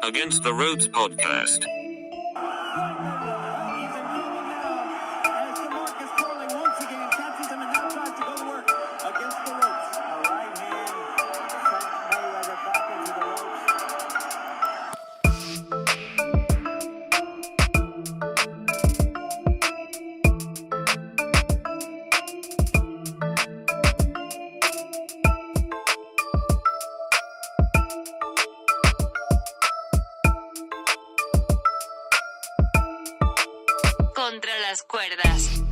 Against the Ropes podcast. Contra las cuerdas.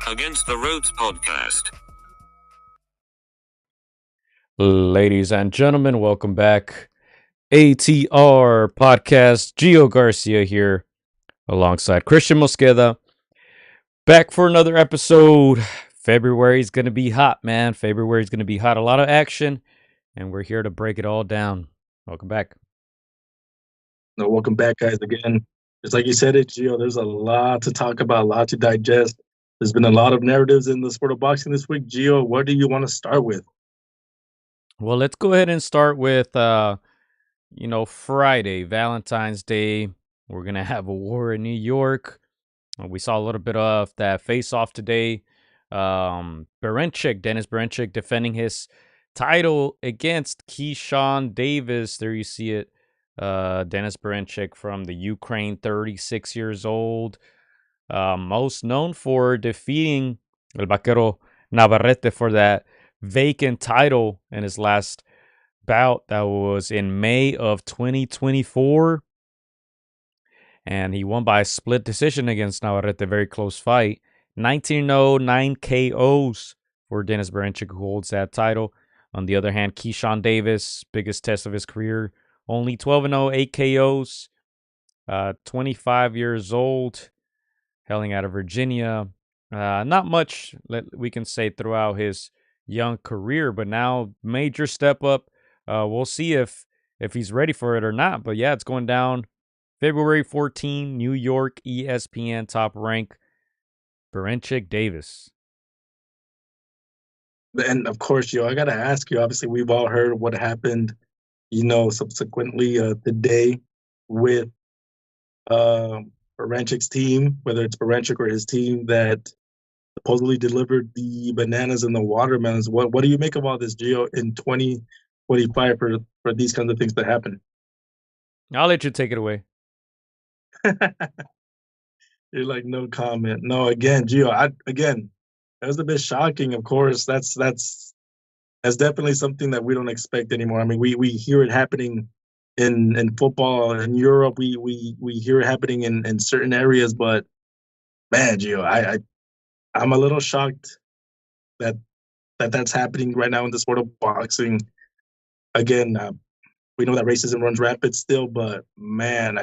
Against the Ropes podcast. Ladies and gentlemen, welcome back. AtR podcast. Gio Garcia here alongside Christian Mosqueda. Back for another episode. February is going to be hot, man. February is going to be hot. A lot of action, and we're here to break it all down. Welcome back. No, welcome back, guys, again. Just like you said it, Gio, there's a lot to talk about, a lot to digest. There's been a lot of narratives in the sport of boxing this week. Gio, what do you want to start with? Well, let's go ahead and start with, Friday, Valentine's Day. We're going to have a war in New York. We saw a little bit of that face-off today. Dennis Berinchyk defending his title against Keyshawn Davis. There you see it. Dennis Berinchyk from the Ukraine, 36 years old. Most known for defeating El Vaquero Navarrete for that vacant title in his last bout. That was in May of 2024. And he won by a split decision against Navarrete, very close fight. 19-0, 9 KOs for Dennis Berinchyk, who holds that title. On the other hand, Keyshawn Davis, biggest test of his career, only 12-0, 8 KOs, 25 years old, hailing out of Virginia. Not much we can say throughout his young career, but now major step up. We'll see if he's ready for it or not. But yeah, it's going down February 14, New York, ESPN top rank, Berinchyk Davis. And of course, Gio, I got to ask you, obviously, we've all heard what happened, subsequently today with Berinchy's team, whether it's Berinchyk or his team that supposedly delivered the bananas and the watermelons. What do you make of all this, Gio, in 2025 for these kinds of things to happen? I'll let you take it away. You're like, no comment. No, again, Gio, that was a bit shocking, of course. That's definitely something that we don't expect anymore. I mean, we hear it happening in football in Europe. We hear it happening in certain areas, but man, Gio, I'm a little shocked that's happening right now in the sport of boxing. Again, we know that racism runs rampant still, but man,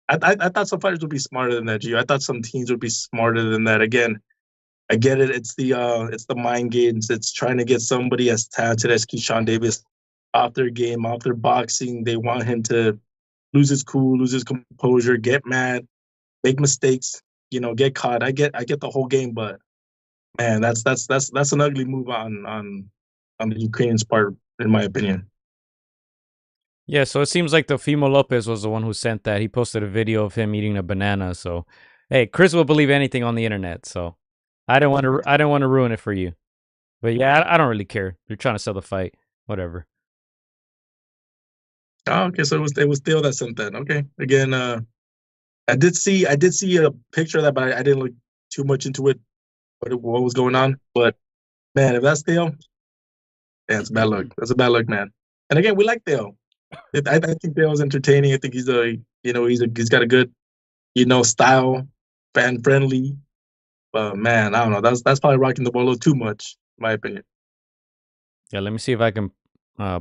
I thought some fighters would be smarter than that, Gio. I thought some teams would be smarter than that. Again, I get it. It's the mind games. It's trying to get somebody as talented as Keyshawn Davis off their game, off their boxing. They want him to lose his cool, lose his composure, get mad, make mistakes, get caught. I get the whole game, but man, that's an ugly move on the Ukrainians' part, in my opinion. Yeah, so it seems like the Fimo Lopez was the one who sent that. He posted a video of him eating a banana. So, hey, Chris will believe anything on the internet. So, I didn't want to ruin it for you. But yeah, I don't really care. You're trying to sell the fight, whatever. Oh, okay, so it was Theo that sent that. Okay, again, I did see a picture of that, but I didn't look too much into it. What was going on? But man, if that's Theo, yeah, it's bad luck. That's a bad luck, man. And again, we like Theo. I think Theo's entertaining. I think he's got a good style, fan friendly. But man, I don't know. That's probably rocking the ball a little too much, in my opinion. Yeah, let me see if I can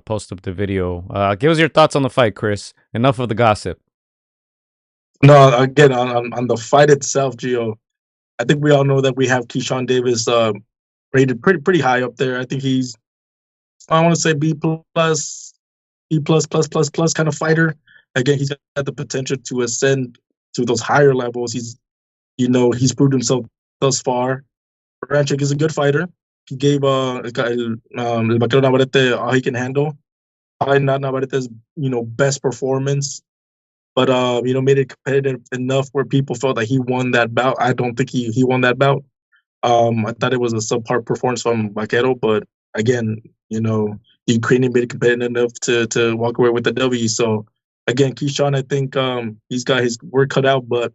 post up the video. Give us your thoughts on the fight, Chris. Enough of the gossip. No, again on the fight itself, Gio. I think we all know that we have Keyshawn Davis rated pretty high up there. I think he's I want to say B plus, B plus kind of fighter. Again, he's got the potential to ascend to those higher levels. He's proved himself thus far. Berinchyk is a good fighter. He gave El Vaquero Navarrete all he can handle. Probably not Navarrete's best performance, but made it competitive enough where people felt that he won that bout. I don't think he won that bout. I thought it was a subpar performance from Vaquero, but again, the Ukrainian made it competitive enough to walk away with the W. So again, Keyshawn, I think he's got his work cut out, but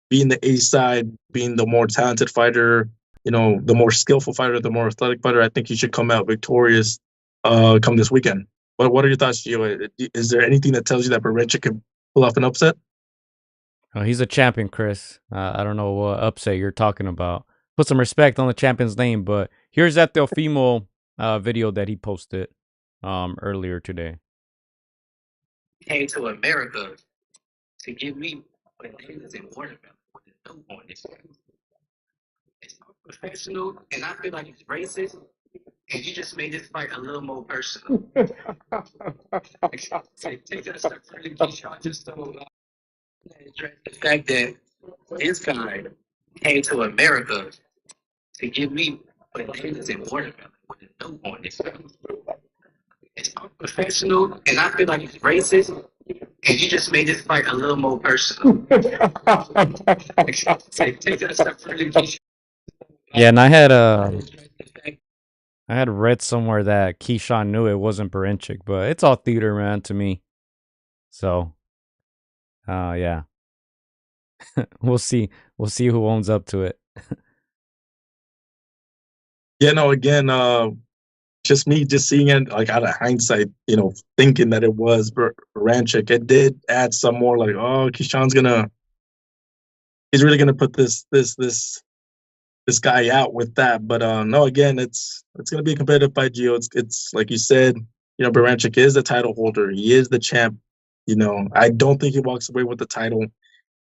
being the A side, being the more talented fighter, the more skillful fighter, the more athletic fighter, I think he should come out victorious come this weekend. But what are your thoughts, Gio? Is there anything that tells you that Berinchyk can pull off an upset? Oh, he's a champion, Chris. I don't know what upset you're talking about. Put some respect on the champion's name, but here's that Teofimo video that he posted earlier today. Came to America to give me what is important with the new on this. It's professional, and I feel like it's racist, and you just made this fight a little more personal. Take that stuff really just so address the fact that this guy came to America to give me what is important with the new on this. It's professional, and I feel like it's racist, and you just made this fight a little more personal. Take that stuff really Yeah, and I had read somewhere that Keyshawn knew it wasn't Berinchyk, but it's all theater, man, to me. So, yeah, we'll see. We'll see who owns up to it. Yeah, no, again, just me just seeing it like out of hindsight, thinking that it was Berinchyk. It did add some more like, oh, he's really gonna put this guy out with that. But no, again, it's gonna be a competitive fight, Gio. It's like you said, Berinchyk is the title holder. He is the champ. I don't think he walks away with the title.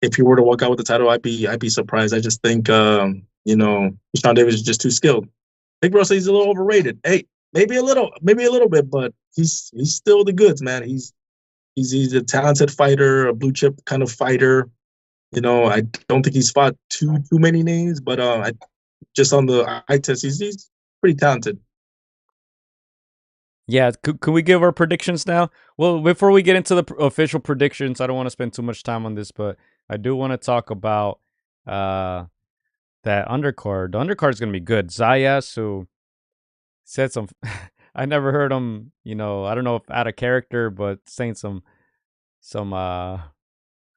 If he were to walk out with the title, I'd be surprised. I just think Sean Davis is just too skilled. Big Bro says he's a little overrated. Hey, maybe a little bit, but he's still the goods, man. He's a talented fighter, a blue chip kind of fighter. I don't think he's fought too many names, but just on the eye test, he's pretty talented. Yeah, could we give our predictions now? Well, before we get into the official predictions, I don't want to spend too much time on this, but I do want to talk about that undercard. The undercard is going to be good. Zayas, who said some, I never heard him, I don't know if out of character, but saying some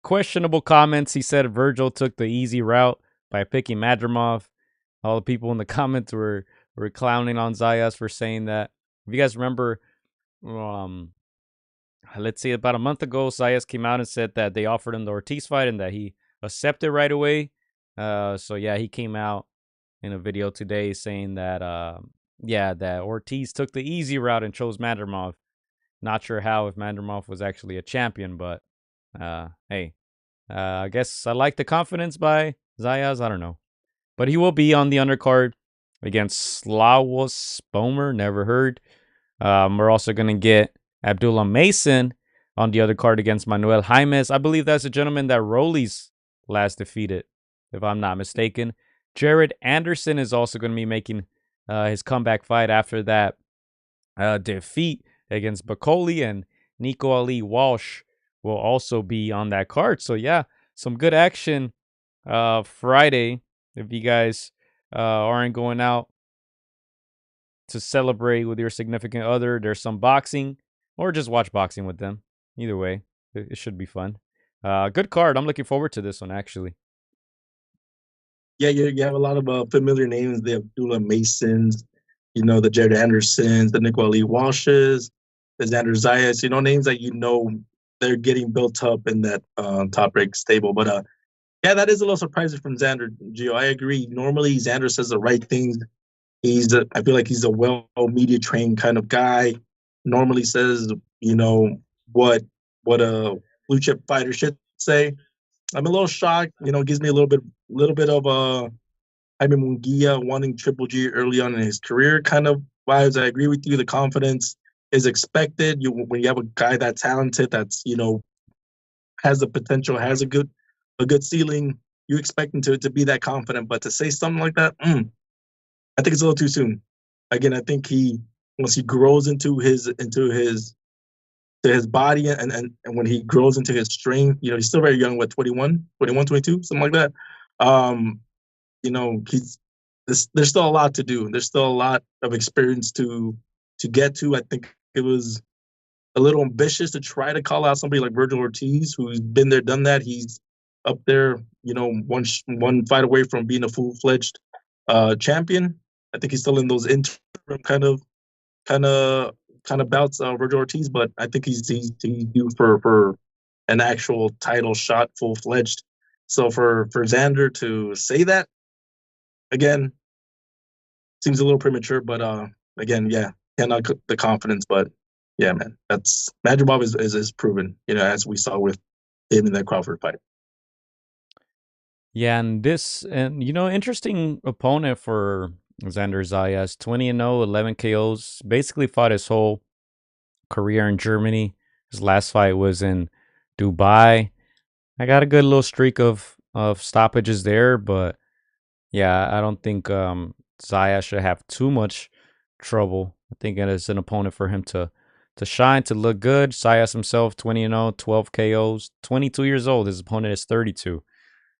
questionable comments. He said Virgil took the easy route by picking Madrimov. All the people in the comments were clowning on Zayas for saying that. If you guys remember, let's see, about a month ago, Zayas came out and said that they offered him the Ortiz fight and that he accepted right away. So yeah, he came out in a video today saying that that Ortiz took the easy route and chose Madrimov. Not sure how if Madrimov was actually a champion, but hey, I guess I like the confidence by Zayas. I don't know, but he will be on the undercard against Slawos Bomer. Never heard. We're also going to get Abdullah Mason on the other card against Manuel Jaimes. I believe that's a gentleman that Rolly's last defeated, if I'm not mistaken. Jared Anderson is also going to be making his comeback fight after that defeat against Bacoli. And Nico Ali Walsh will also be on that card. So yeah, some good action Friday. If you guys aren't going out to celebrate with your significant other, there's some boxing, or just watch boxing with them. Either way, it should be fun. Good card. I'm looking forward to this one, actually. Yeah, you have a lot of familiar names. The Abdullah Masons, the Jared Andersons, the Nico Ali Walshes, the Xander Zayas. Names that they're getting built up in that top rank stable. But yeah, that is a little surprising from Xander. Gio, I agree. Normally, Xander says the right things. I feel like he's a well media trained kind of guy. Normally says, what a blue chip fighter should say. I'm a little shocked. Gives me a little bit of Jaime Munguia wanting Triple G early on in his career kind of vibes. I agree with you. The confidence is expected. When you have a guy that talented, that's has the potential, has a good ceiling, you expect him to be that confident. But to say something like that, I think it's a little too soon. Again, I think once he grows into his body and when he grows into his strength, he's still very young, what, 21, 22, something like that. There's still a lot to do. There's still a lot of experience to get to. I think it was a little ambitious to try to call out somebody like Virgil Ortiz, who's been there, done that. He's up there, one fight away from being a full-fledged champion. I think he's still in those interim kind of bouts, Virgil Ortiz, but I think he's due for an actual title shot, full-fledged. So for Xander to say that, again, seems a little premature, but again, yeah, cannot cook the confidence, but yeah, man, that's Madripoor is proven, as we saw with him in that Crawford fight. Yeah, and interesting opponent for Xander Zayas, 20-0, 11 KOs, basically fought his whole career in Germany. His last fight was in Dubai. I got a good little streak of stoppages there, but yeah, I don't think Zayas should have too much trouble. I think it is an opponent for him to shine, to look good. Zayas himself, 20-0, 12 KOs, 22 years old. His opponent is 32.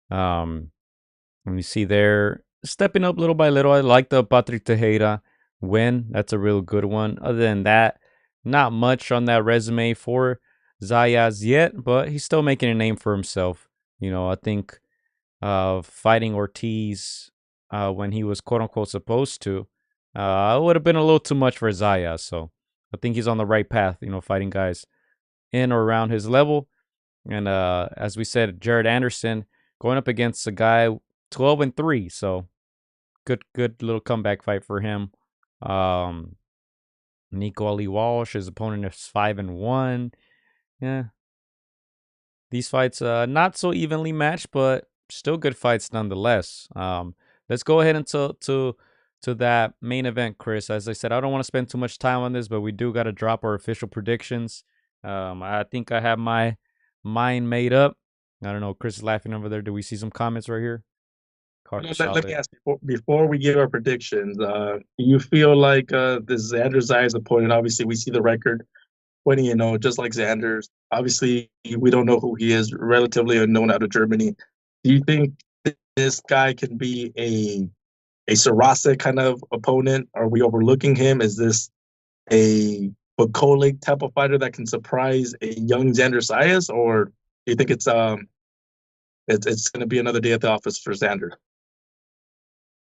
And you see there, stepping up little by little. I like the Patrick Tejeda win. That's a real good one. Other than that, not much on that resume for Zayas yet, but he's still making a name for himself. I think fighting Ortiz when he was quote unquote supposed to would have been a little too much for Zayas. So I think he's on the right path, fighting guys in or around his level. And as we said, Jared Anderson going up against a guy 12-3. So good little comeback fight for him. Nico Ali Walsh, his opponent is 5-1. Yeah. These fights not so evenly matched, but still good fights nonetheless. Let's go ahead and to that main event, Chris. As I said, I don't want to spend too much time on this, but we do got to drop our official predictions. I think I have my mind made up. I don't know. Chris is laughing over there. Do we see some comments right here? Let me ask before we give our predictions. Do you feel like this Xander Zayas opponent? Obviously, we see the record 20-0, just like Xander's. Obviously, we don't know who he is. Relatively unknown out of Germany. Do you think this guy can be a Sarasa kind of opponent? Are we overlooking him? Is this a Bukole type of fighter that can surprise a young Xander Zayas, or do you think it's going to be another day at the office for Xander?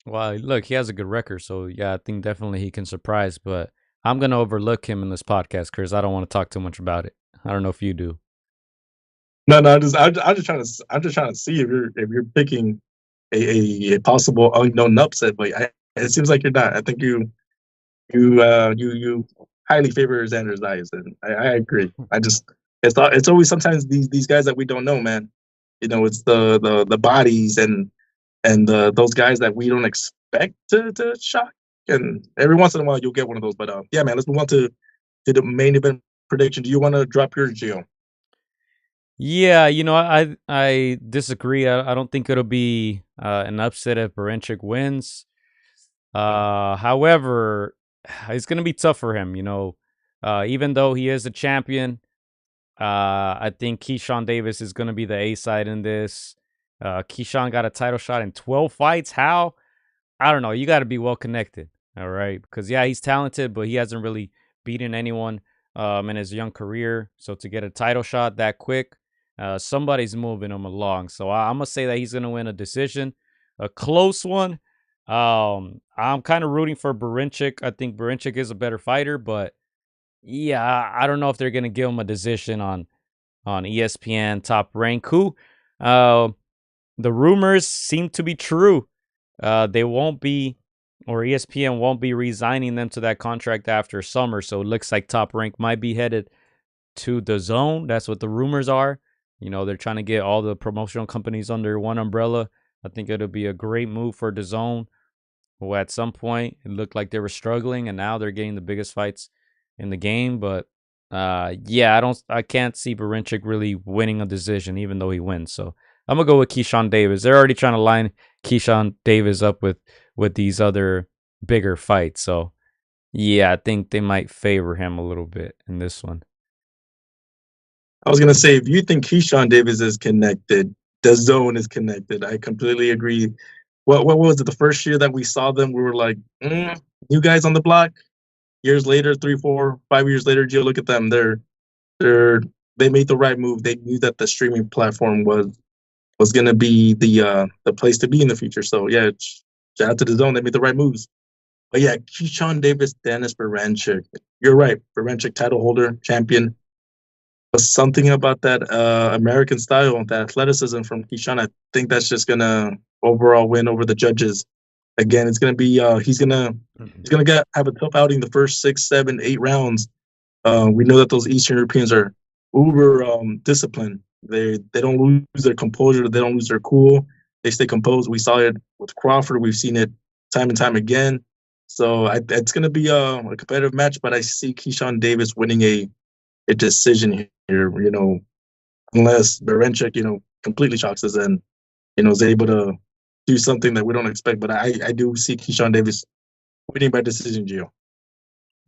Well, look, he has a good record, so yeah, I think definitely he can surprise. But I'm gonna overlook him in this podcast, Chris. I don't want to talk too much about it. I don't know if you do. No, I'm just trying to see if you're picking a possible unknown upset, but it seems like you're not. I think you highly favor Xander Zayas, and I agree. It's always sometimes these guys that we don't know, man. It's the bodies and those guys that we don't expect to shock, and every once in a while you'll get one of those. But yeah, man, let's move on to the main event prediction. Do you want to drop your Gio? Yeah, I disagree. I don't think it'll be an upset if Berinchyk wins. However, it's gonna be tough for him. Even though he is a champion, I think Keyshawn Davis is going to be the A side in this. Keyshawn got a title shot in 12 fights. How? I don't know. You got to be well connected. All right. Because, yeah, he's talented, but he hasn't really beaten anyone in his young career. So to get a title shot that quick, somebody's moving him along. So I'm going to say that he's going to win a decision, a close one. I'm kind of rooting for Berinchyk. I think Berinchyk is a better fighter, but yeah, I don't know if they're going to give him a decision on ESPN Top Rank. Who the rumors seem to be true. They won't be, or ESPN won't be resigning them to that contract after summer. So it looks like Top Rank might be headed to the Zone. That's what the rumors are. You know, they're trying to get all the promotional companies under one umbrella. I think it'll be a great move for the Zone, who at some point it looked like they were struggling, and now they're getting the biggest fights in the game. But yeah, I can't see Berinchyk really winning a decision, even though he wins. So I'm gonna go with Keyshawn Davis. They're already trying to line Keyshawn Davis up with these other bigger fights. So yeah, I think they might favor him a little bit in this one. I was gonna say, if you think Keyshawn Davis is connected, the Zone is connected. I completely agree. What was it? The first year that we saw them, we were like, new guys on the block. Years later, 3, 4, 5 years later, Gio, look at them. They made the right move. They knew that the streaming platform was gonna be the place to be in the future. So yeah, shout out to the Zone. They made the right moves. But yeah, Keyshawn Davis, Dennis Berinchyk. You're right. Berinchyk, title holder, champion. But something about that American style, that athleticism from Keyshawn, I think that's just gonna overall win over the judges. Again, it's gonna be he's gonna have a tough outing the first 6, 7, 8 rounds. We know that those Eastern Europeans are uber disciplined. They don't lose their composure. They don't lose their cool. They stay composed. We saw it with Crawford. We've seen it time and time again. So it's going to be a competitive match, but I see Keyshawn Davis winning a decision here. You know, unless Berinchyk, completely shocks us and is able to do something that we don't expect. But I do see Keyshawn Davis winning by decision, Gio.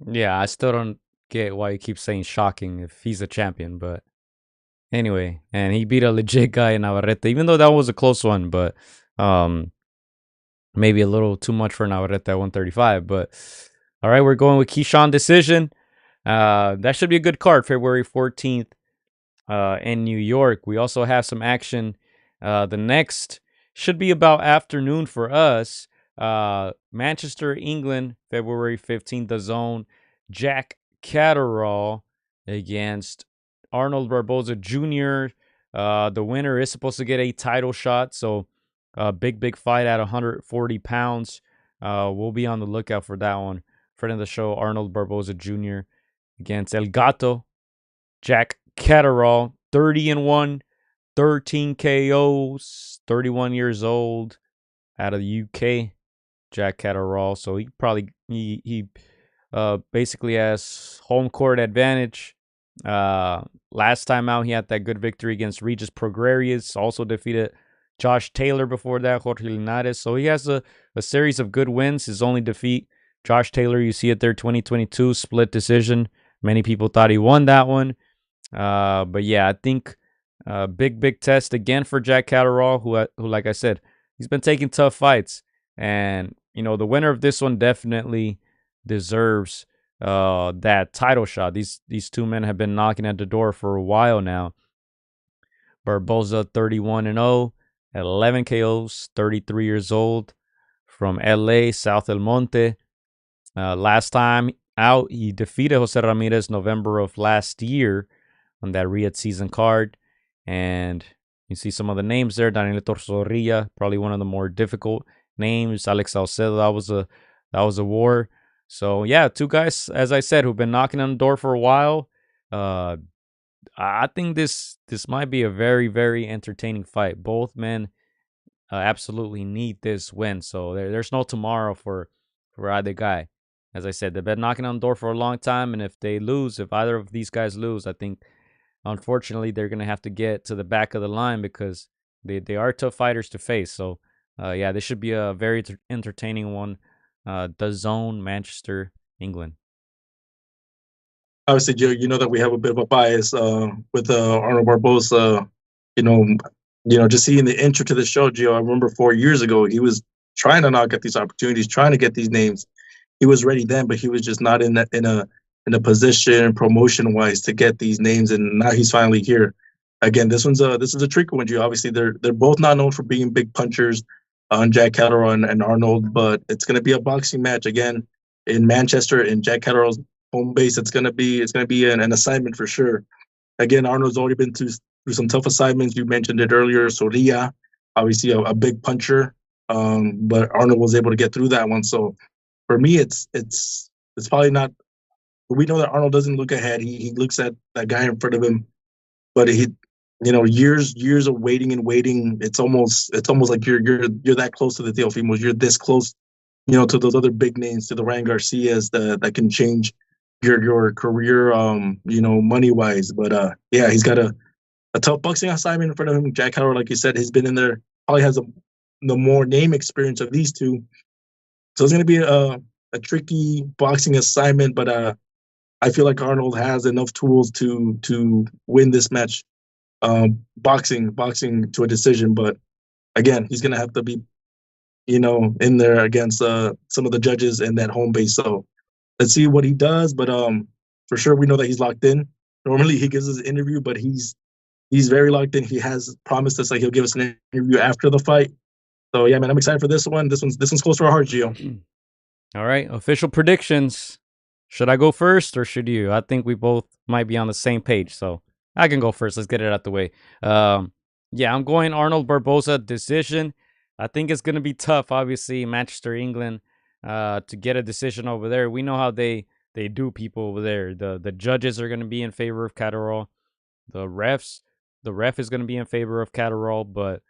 Yeah, I still don't get why you keep saying shocking if he's a champion, but anyway, and he beat a legit guy in Navarrete, even though that was a close one, but maybe a little too much for Navarrete at 135. But all right, we're going with Keyshawn decision. That should be a good card, February 14th in New York. We also have some action. The next should be about afternoon for us. Manchester, England, February 15th, the Zone. Jack Catterall against Arnold Barboza Jr. The winner is supposed to get a title shot, so big fight at 140 pounds. We'll be on the lookout for that one. Friend of the show, Arnold Barboza Jr. against El Gato. Jack Catterall, 30-1, 13 KOs, 31 years old, out of the UK. Jack Catterall, so he basically has home court advantage. Last time out, he had that good victory against Regis Progrerius. Also defeated Josh Taylor before that, Jorge Linares. So he has a series of good wins. His only defeat, Josh Taylor, you see it there, 2022, split decision. Many people thought he won that one. But yeah, I think big test again for Jack Catterall, who, like I said, he's been taking tough fights. And, the winner of this one definitely deserves that title shot. These two men have been knocking at the door for a while now. Barboza, 31-0, 11 KOs, 33 years old, from LA, South El Monte. Last time out, he defeated Jose Ramirez November of last year on that Riyadh season card. And you see some of the names there. Daniel Torsorilla, probably one of the more difficult names. Alex Salcedo, that was a war. So yeah, two guys, as I said, who've been knocking on the door for a while. I think this might be a very entertaining fight. Both men absolutely need this win. So there's no tomorrow for either guy. As I said, they've been knocking on the door for a long time, and if either of these guys lose, I think unfortunately they're gonna have to get to the back of the line because they are tough fighters to face. So yeah, this should be a very entertaining one. The Zone, Manchester, England. obviously, Joe, you know that we have a bit of a bias with Arnold Barboza. You know, just seeing the intro to the show, Gio. I remember 4 years ago, he was trying to not get these opportunities, trying to get these names. He was ready then, but he was just not in a position promotion wise to get these names. And now he's finally here. Again, this is a tricky one, Gio. Obviously, they're both not known for being big punchers on Jack Catterall and Arnold, but it's going to be a boxing match again in Manchester in Jack Catterall's home base. It's gonna be an assignment for sure. Again, Arnold's already been through some tough assignments. You mentioned it earlier. Soria, obviously a big puncher, but Arnold was able to get through that one. So for me, it's probably not. We know that Arnold doesn't look ahead. He looks at that guy in front of him, but years of waiting and waiting. It's almost like you're that close to the Teofimos. You're this close, to those other big names, to the Ryan Garcias that can change your career, money wise. But yeah, he's got a tough boxing assignment in front of him. Jack Howard, like you said, he's been in there, probably has the more name experience of these two. So it's going to be a tricky boxing assignment, but I feel like Arnold has enough tools to win this match, boxing to a decision. But again, he's going to have to be, in there against some of the judges in that home base. So let's see what he does. But for sure, we know that he's locked in. Normally, he gives us an interview, but he's very locked in. He has promised us that he'll give us an interview after the fight. So yeah, man, I'm excited for this one. This one's close to our hearts, Gio. All right, official predictions. Should I go first or should you? I think we both might be on the same page, so I can go first. Let's get it out the way. Yeah, I'm going Arnold Barboza decision. I think it's going to be tough, obviously, Manchester, England, to get a decision over there. We know how they do people over there. The judges are going to be in favor of Catterall. The ref is going to be in favor of Catterall, but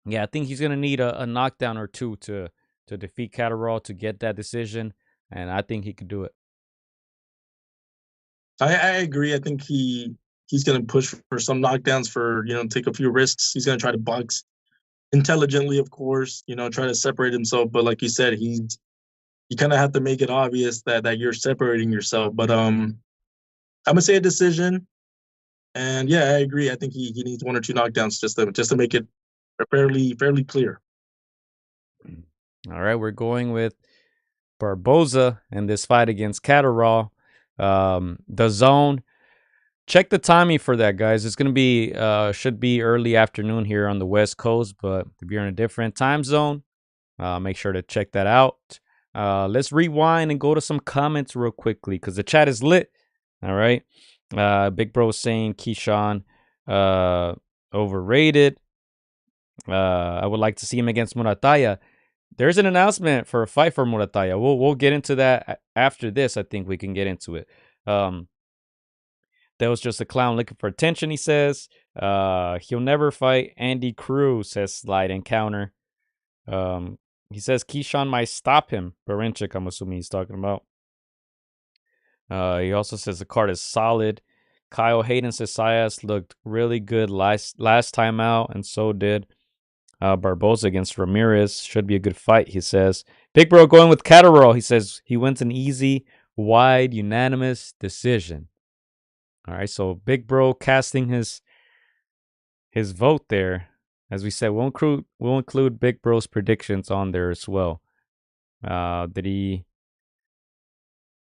yeah, I think he's going to need a knockdown or two to defeat Catterall to get that decision, and I think he could do it. I agree. I think he's going to push for some knockdowns, for take a few risks. He's going to try to box intelligently, of course, try to separate himself. But like you said, you kind of have to make it obvious that you're separating yourself. But I'm gonna say a decision. And yeah, I agree. I think he needs one or two knockdowns just to make it fairly clear. All right, we're going with Barboza in this fight against Catterall. The zone. Check the timing for that, guys. It's gonna be should be early afternoon here on the West Coast, but if you're in a different time zone, make sure to check that out. Let's rewind and go to some comments real quickly because the chat is lit. All right. Big Bro saying Keyshawn overrated. I would like to see him against Murataya. There's an announcement for a fight for Murataya. We'll get into that after this. I think we can get into it. That was just a clown looking for attention, he says. He'll never fight Andy Cruz, says Slide Encounter. He says Keyshawn might stop him. Berinchyk, I'm assuming he's talking about. He also says the card is solid. Kyle Hayden says Sayas looked really good last time out, and so did Barboza against Ramirez. Should be a good fight, he says. Big Bro going with Catterall. He says he wins an easy, wide, unanimous decision. All right, so Big Bro casting his vote there. As we said, we'll include Big Bro's predictions on there as well. Did he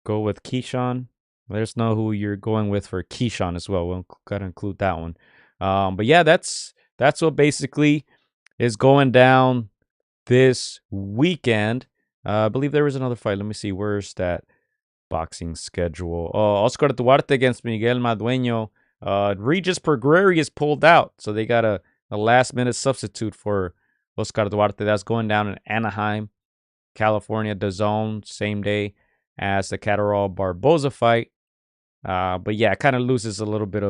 go with Keyshawn? Let us know who you're going with for Keyshawn as well. We'll gotta include that one. But yeah, that's what basically is going down this weekend. I believe there was another fight. Let me see. Where's that boxing schedule? Oh, Oscar Duarte against Miguel Madueño. Regis Pergueri is pulled out, so they got a last-minute substitute for Oscar Duarte. That's going down in Anaheim, California, DAZN, same day as the Catterall Barboza fight. But yeah, it kind of loses a little bit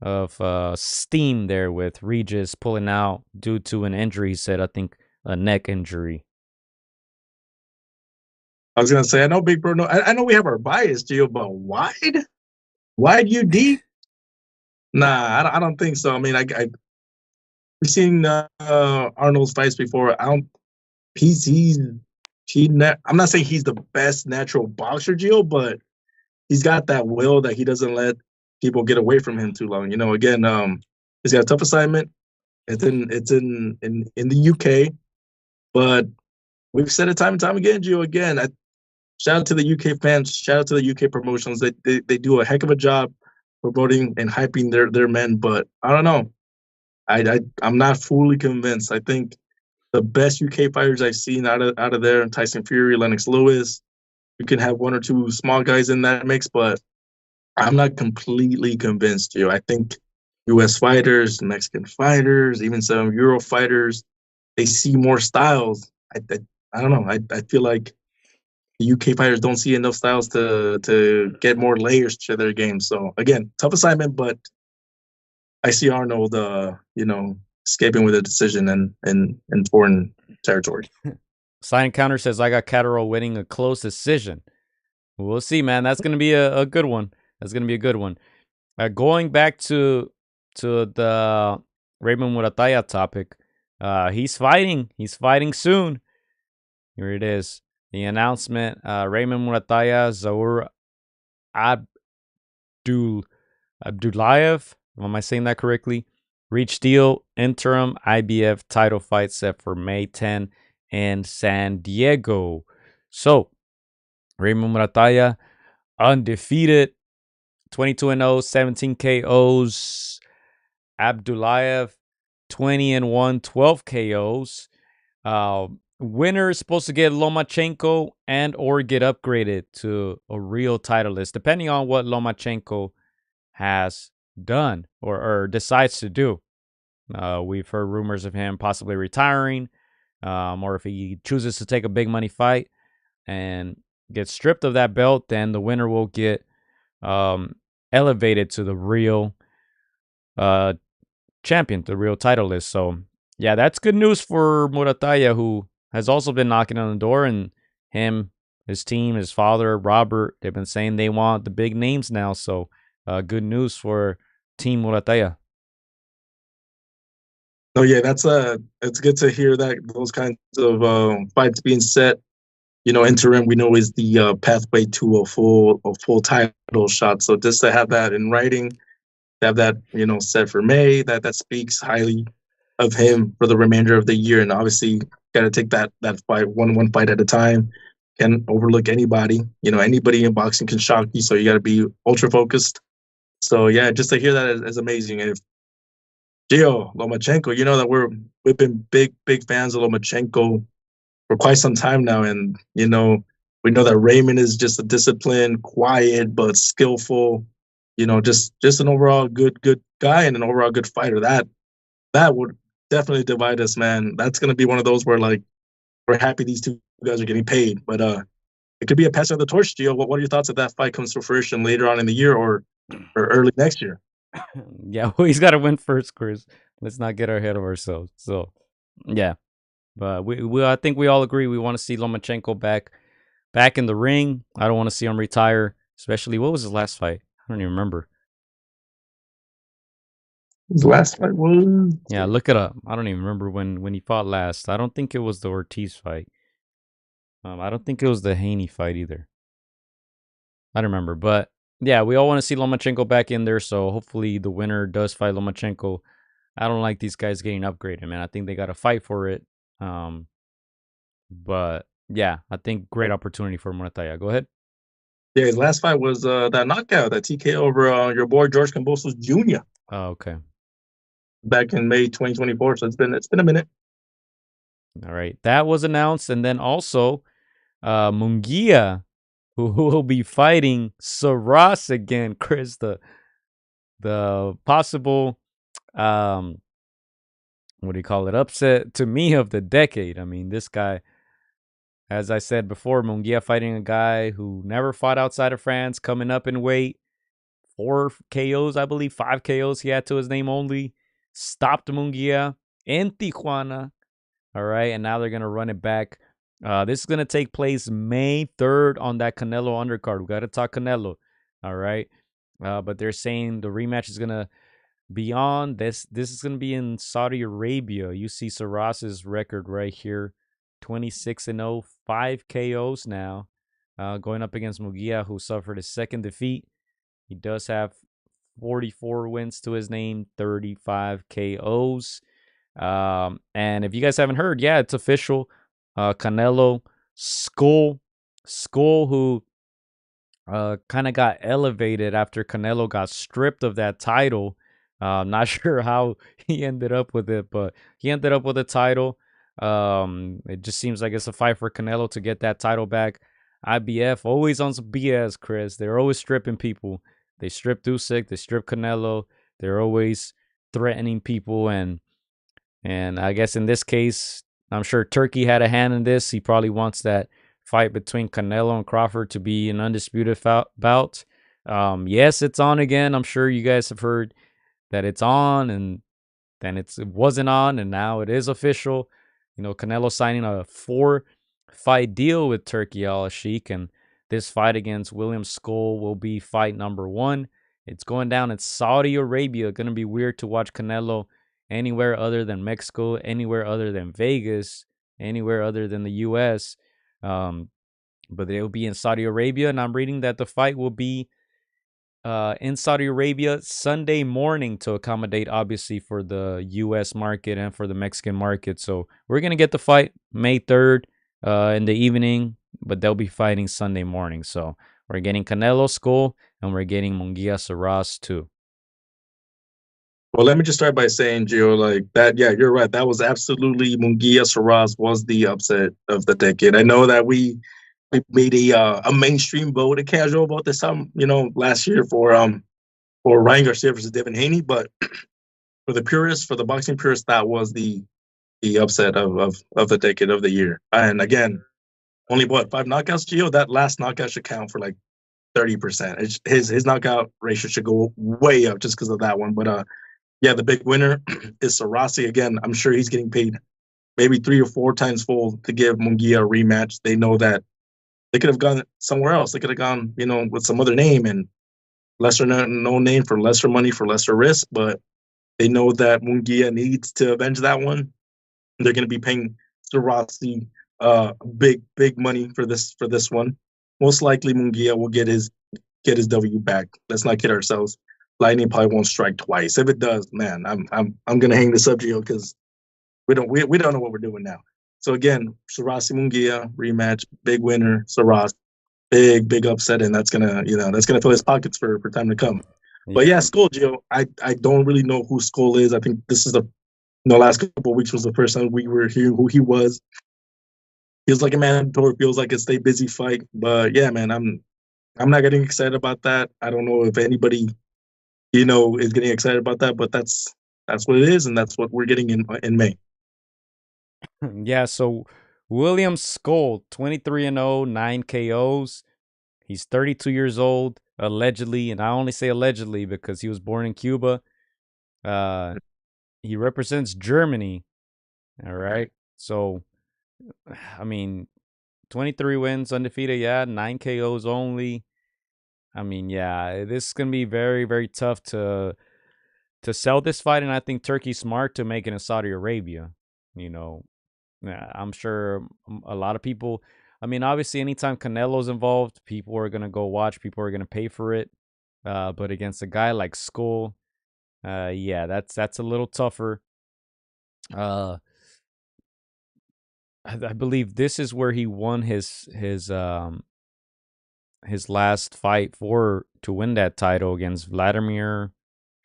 of steam there with Regis pulling out due to an injury. He said, I think a neck injury. I was gonna say, I know Big Bro. No, I know we have our bias, Gio, but wide UD? Nah, I don't think so. I mean, we've seen Arnold's fights before. I'm not saying he's the best natural boxer, Gio, but he's got that will that he doesn't let people get away from him too long. Again, he's got a tough assignment. It's in the UK, but we've said it time and time again, Gio. Again, shout out to the UK fans. Shout out to the UK promotions. They do a heck of a job promoting and hyping their men. But I don't know. I'm not fully convinced. I think the best UK fighters I've seen out of there, Tyson Fury, Lennox Lewis. You can have one or two small guys in that mix, but I'm not completely convinced. I think US fighters, Mexican fighters, even some Euro fighters, they see more styles. I don't know. I feel like the UK fighters don't see enough styles to get more layers to their game. So again, tough assignment, but I see Arnold, escaping with a decision in foreign territory. Sign Counter says, I got Catterall winning a close decision. We'll see, man. That's going to be a good one. That's going to be a good one. Going back to the Raymond Murataya topic, he's fighting. He's fighting soon. Here it is. The announcement, Raymond Murataya, Zaur Abdullayev, am I saying that correctly? Reached deal, interim IBF title fight set for May 10 in San Diego. So, Raymond Murataya, undefeated, 22-0, 17 KOs. Abdullayev, 20-1, 12 KOs. Winner is supposed to get Lomachenko and or get upgraded to a real title list, depending on what Lomachenko has done or decides to do. We've heard rumors of him possibly retiring, or if he chooses to take a big money fight and get stripped of that belt, then the winner will get elevated to the real champion, the real title list. So, yeah, that's good news for Murataya, who has also been knocking on the door, and him, his team, his father, Robert, they've been saying they want the big names now. So, good news for Team Murataya. Oh yeah, it's good to hear that those kinds of fights being set. Interim we know is the pathway to a full title shot. So just to have that in writing, to have that set for May, that speaks highly of him for the remainder of the year. And obviously, got to take that fight one fight at a time. Can't overlook anybody. Anybody in boxing can shock you, so you got to be ultra focused. So yeah, just to hear that is amazing. And if Gio Lomachenko, that we've been big fans of Lomachenko for quite some time now, and we know that Raymond is just a disciplined, quiet but skillful, just an overall good guy and an overall good fighter. That would definitely divide us, man. That's gonna be one of those where we're happy these two guys are getting paid, but it could be a passing of the torch, Gio. What are your thoughts if that fight comes to fruition later on in the year or early next year? Yeah, well, he's got to win first, Chris. Let's not get ahead of ourselves. So, yeah. But I think we all agree we want to see Lomachenko back in the ring. I don't want to see him retire, especially what was his last fight? I don't even remember. His last fight was look it up. I don't even remember when he fought last. I don't think it was the Ortiz fight. I don't think it was the Haney fight either. I don't remember, but yeah, we all want to see Lomachenko back in there. So hopefully the winner does fight Lomachenko. I don't like these guys getting upgraded, man. I think they got to fight for it. But yeah, I think great opportunity for Murataya. Go ahead. Yeah, his last fight was that knockout, that TK over your boy George Kambosos Jr. Oh, okay. Back in May 2024. So it's been a minute. All right, that was announced, and then also Munguia, who will be fighting Saras again. Chris, the possible what do you call it, upset to me of the decade. I mean, this guy, as I said before, Munguia fighting a guy who never fought outside of France, coming up in weight, 4 KOs, I believe, 5 KOs he had to his name only. Stopped Munguia in Tijuana. All right, and now they're going to run it back. This is going to take place May 3rd on that Canelo undercard. We got to talk Canelo. All right. But they're saying the rematch is going to be on. This is going to be in Saudi Arabia. You see Saras's record right here. 26-0, 5 KOs now. going up against Munguia, who suffered his second defeat. He does have 44 wins to his name, 35 KOs. And if you guys haven't heard, yeah, it's official. Canelo Skull, who kind of got elevated after Canelo got stripped of that title. Not sure how he ended up with it, but he ended up with a title. It just seems like it's a fight for Canelo to get that title back. IBF always on some BS, Chris. They're always stripping people. They stripped Usyk, they stripped Canelo. They're always threatening people, and I guess in this case, I'm sure Turkey had a hand in this. He probably wants that fight between Canelo and Crawford to be an undisputed bout. Yes, it's on again. I'm sure you guys have heard that it's on, and then it wasn't on, and now it is official. You know, Canelo signing a 4-fight deal with Turkey Al-Sheikh, and this fight against William Skull will be fight number 1. It's going down in Saudi Arabia. Going to be weird to watch Canelo anywhere other than Mexico, anywhere other than Vegas, anywhere other than the U.S. But it will be in Saudi Arabia, and I'm reading that the fight will be in Saudi Arabia Sunday morning to accommodate, obviously, for the U.S. market and for the Mexican market. So we're going to get the fight May 3rd in the evening, but they'll be fighting Sunday morning. So we're getting Canelo Skull, and we're getting Munguia Sarraz too. Well, let me just start by saying, Gio, like that. Yeah, you're right. That was absolutely Munguia Sarraz was the upset of the decade. I know that we made a mainstream vote, a casual vote this time, last year for Ryan Garcia versus Devin Haney, but for the purists, for the boxing purists, that was the upset of the decade of the year. And again, only 5 knockouts, Gio. That last knockout should count for like 30%. His knockout ratio should go way up just because of that one. But yeah, the big winner is Sarasi. Again, I'm sure he's getting paid maybe 3 or 4 times full to give Munguia a rematch. They know that they could have gone somewhere else. They could have gone, with some other name and lesser known name for lesser money, for lesser risk. But they know that Munguia needs to avenge that one. They're going to be paying Sarasi big money for this one. Most likely, Munguia will get his W back. Let's not kid ourselves. Lightning probably won't strike twice. If it does, man, I'm gonna hang this up, Gio, because we don't know what we're doing now. So again, Sarasi Munguia rematch, big winner, Sarras, big upset, and that's gonna fill his pockets for time to come. Yeah. But yeah, Skull, Gio, I don't really know who Skull is. I think this is the last couple of weeks was the first time we were hearing who he was. Feels like a mandatory, feels like a stay busy fight. But yeah, man, I'm not getting excited about that. I don't know if anybody is getting excited about that, but that's what it is, and that's what we're getting in May. Yeah, so William Skull, 23-0, 9 KOs. He's 32 years old, allegedly, and I only say allegedly because he was born in Cuba. He represents Germany, all right? So, I mean, 23 wins, undefeated, yeah, 9 KOs only. I mean, yeah, this is going to be very, very tough to sell this fight, and I think Turkey's smart to make it in Saudi Arabia. Yeah, I'm sure a lot of people, I mean, obviously, anytime Canelo's involved, people are going to go watch, people are going to pay for it. But against a guy like Skull, yeah, that's a little tougher. I believe this is where he won his last fight to win that title against Vladimir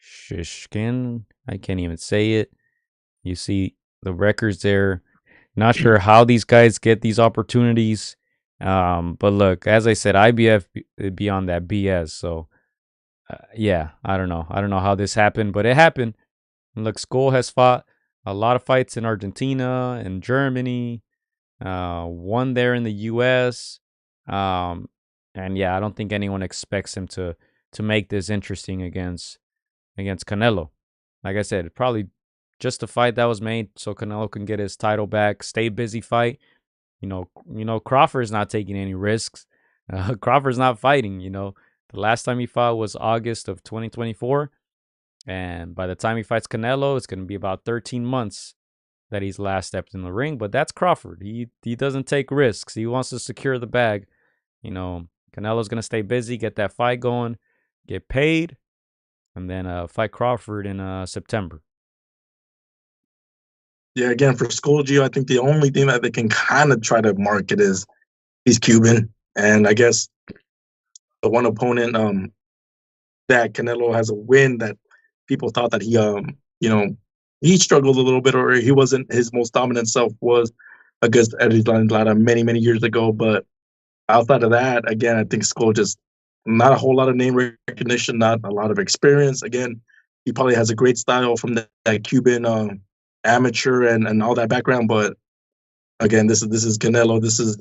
Shishkin. I can't even say it. You see the records there. Not sure how these guys get these opportunities. But look, as I said, IBF beyond that BS. So, yeah, I don't know. I don't know how this happened, but it happened. And look, Skull has fought a lot of fights in Argentina and Germany. One there in the U.S. And yeah, I don't think anyone expects him to make this interesting against Canelo. Like I said, probably just a fight that was made so Canelo can get his title back. Stay busy fight. Crawford's not taking any risks. Crawford's not fighting. The last time he fought was August of 2024. And by the time he fights Canelo, it's going to be about 13 months that he's last stepped in the ring. But that's Crawford. He doesn't take risks. He wants to secure the bag. Canelo's gonna stay busy, get that fight going, get paid, and then fight Crawford in September. Yeah, again for Skull Gio, I think the only thing that they can kind of try to market is he's Cuban, and I guess the one opponent that Canelo has a win that people thought that he struggled a little bit or he wasn't his most dominant self was against Eddie Lara many years ago. But outside of that, again, I think Skull just not a whole lot of name recognition, not a lot of experience. Again, he probably has a great style from that Cuban amateur and all that background. But again, this is Canelo. This is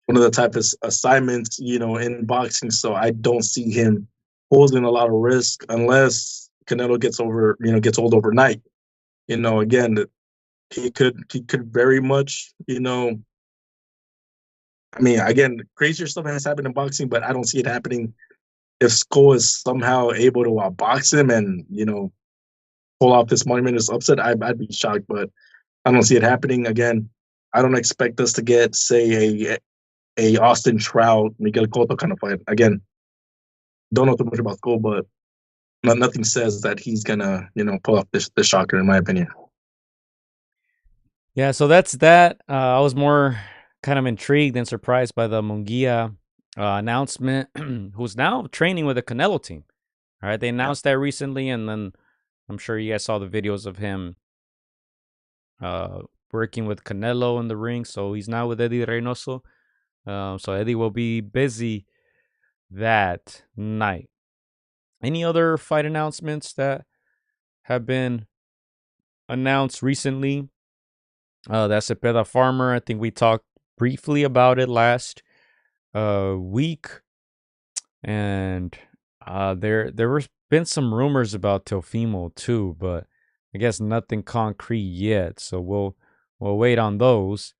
one of the type of assignments, in boxing. So I don't see him posing a lot of risk unless Canelo gets old overnight. Again, he could very much, I mean, again, crazier stuff has happened in boxing, but I don't see it happening if Skull is somehow able to box him and, pull off this monumentous upset. I'd be shocked, but I don't see it happening. Again, I don't expect us to get, say, a Austin Trout, Miguel Cotto kind of fight. Again, don't know too much about Skull, but nothing says that he's gonna, pull off this shocker, in my opinion. Yeah, so that's that. I was more kind of intrigued and surprised by the Munguia announcement, who's now training with the Canelo team. All right, they announced that recently, and then I'm sure you guys saw the videos of him working with Canelo in the ring. So he's now with Eddie Reynoso. So Eddie will be busy that night. Any other fight announcements that have been announced recently? That's Cepeda Farmer. I think we talked briefly about it last week, and there was been some rumors about Teofimo too, but I guess nothing concrete yet. So we'll wait on those.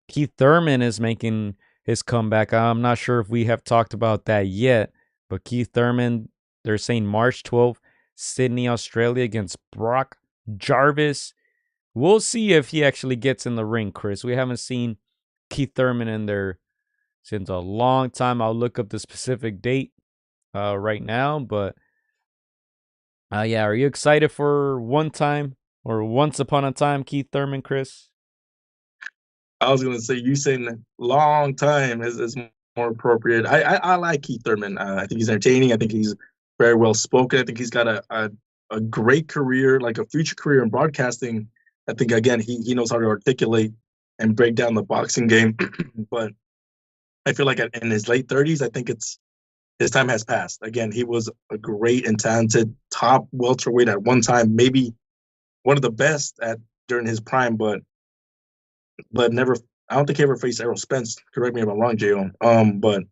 Keith Thurman is making his comeback. I'm not sure if we have talked about that yet, but Keith Thurman, they're saying March 12th, Sydney, Australia against Brock Jarvis. We'll see if he actually gets in the ring, Chris. We haven't seen Keith Thurman in there since a long time. I'll look up the specific date right now, but yeah, are you excited for one time or once upon a time Keith Thurman, Chris? I was gonna say you saying long time is more appropriate. I like Keith Thurman. I think he's entertaining. I think he's very well spoken. I think he's got a great career, like a future career in broadcasting. I think again he knows how to articulate and break down the boxing game. But I feel like in his late 30s, I think his time has passed. Again, he was a great and talented top welterweight at one time, maybe one of the best during his prime, but never. I don't think he ever faced Errol Spence. Correct me if I'm wrong, J.O. But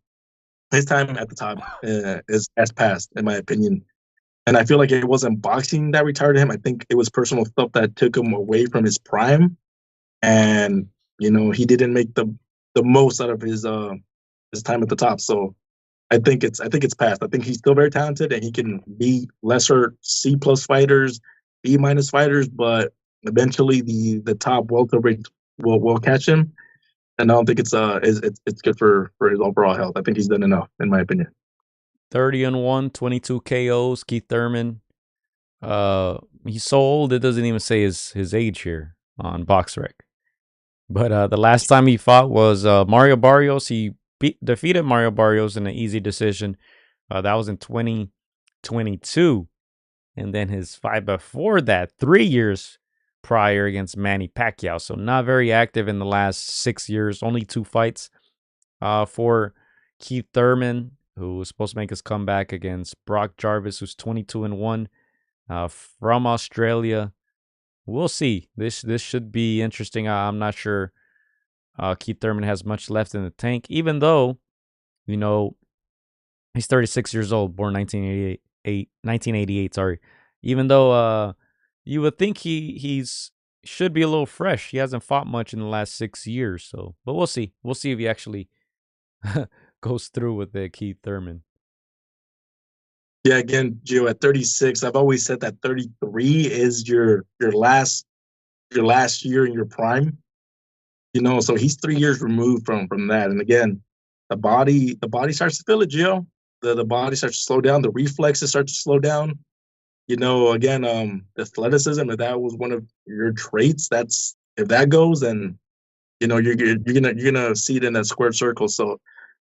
his time at the top has passed, in my opinion. And I feel like it wasn't boxing that retired him. I think it was personal stuff that took him away from his prime, and he didn't make the most out of his time at the top. So I think it's past. I think he's still very talented and he can beat lesser C plus fighters, B minus fighters, but eventually the top welterweight will catch him. And I don't think it's good for his overall health. I think he's done enough, in my opinion. 30-1, 22 KOs. Keith Thurman. He's so old it doesn't even say his age here on BoxRec. But the last time he fought was Mario Barrios. He defeated Mario Barrios in an easy decision. That was in 2022. And then his fight before that, 3 years prior, against Manny Pacquiao. So not very active in the last 6 years. Only 2 fights for Keith Thurman, who was supposed to make his comeback against Brock Jarvis, who's 22-1 from Australia. We'll see. This should be interesting. I'm not sure Keith Thurman has much left in the tank, even though, he's 36 years old, born 1988. Sorry. Even though you would think he's should be a little fresh. He hasn't fought much in the last 6 years. So, but we'll see. We'll see if he actually goes through with it, Keith Thurman. Yeah, again, Gio, at 36, I've always said that 33 is your last year in your prime. So he's 3 years removed from that. And again, the body starts to feel it, Gio. The body starts to slow down. The reflexes start to slow down. Again, athleticism. If that was one of your traits, that's if that goes, then you're gonna see it in that squared circle. So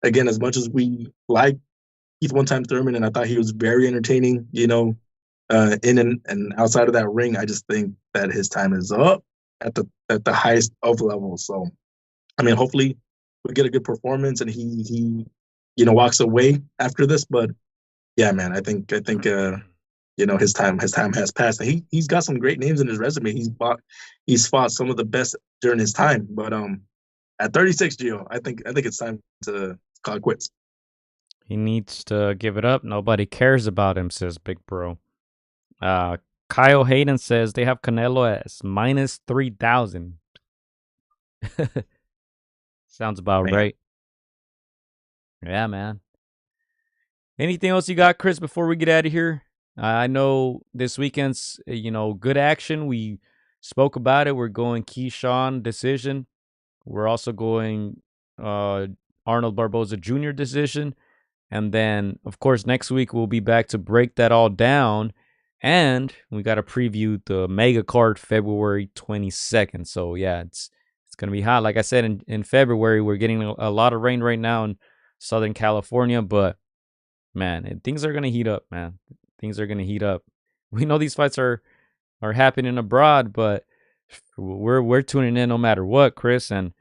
again, as much as we like Keith one-time Thurman, and I thought he was very entertaining, in and outside of that ring, I just think that his time is up at the highest of levels. So I mean, hopefully we get a good performance and he walks away after this. But yeah, man, I think his time has passed. He's got some great names in his resume. He's fought some of the best during his time. But at 36, Gio, I think it's time to call it quits. He needs to give it up. Nobody cares about him, says Big Bro. Kyle Hayden says they have Canelo as minus 3,000. Sounds about Man. right. Yeah, man. Anything else you got, Chris, before we get out of here? I know this weekend's, good action. We spoke about it. We're going Keyshawn decision. We're also going Arnold Barboza Jr. decision. And then, of course, next week we'll be back to break that all down. And we got to preview the mega card February 22nd. So, yeah, it's going to be hot. Like I said, in February, we're getting a lot of rain right now in Southern California. But, man, things are going to heat up, man. Things are going to heat up. We know these fights are happening abroad, but we're tuning in no matter what, Chris. And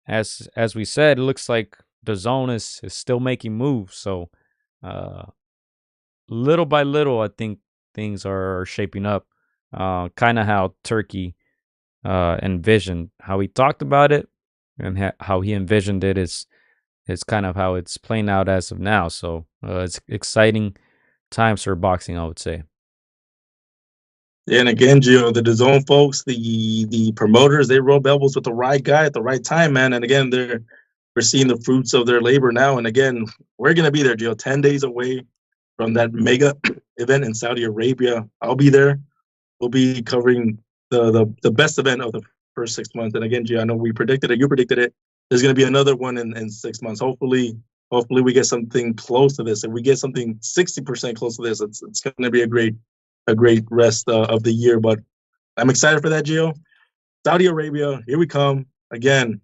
as we said, it looks like the zone is still making moves. So, little by little, I think things are shaping up. Kind of how Turkey envisioned, how he talked about it, and how he envisioned it is kind of how it's playing out as of now. So it's exciting times for boxing, I would say. Yeah, and again, Gio, the DAZN folks, the promoters, they rub elbows with the right guy at the right time, man. And again, we're seeing the fruits of their labor now. And again, we're gonna be there, Gio, 10 days away from that mega event in Saudi Arabia. I'll be there. We'll be covering the best event of the first 6 months. And again, Gio, I know we predicted it. You predicted it. There's gonna be another one in 6 months. Hopefully we get something close to this. If we get something 60% close to this, it's gonna be a great rest of the year. But I'm excited for that, Gio. Saudi Arabia, here we come again.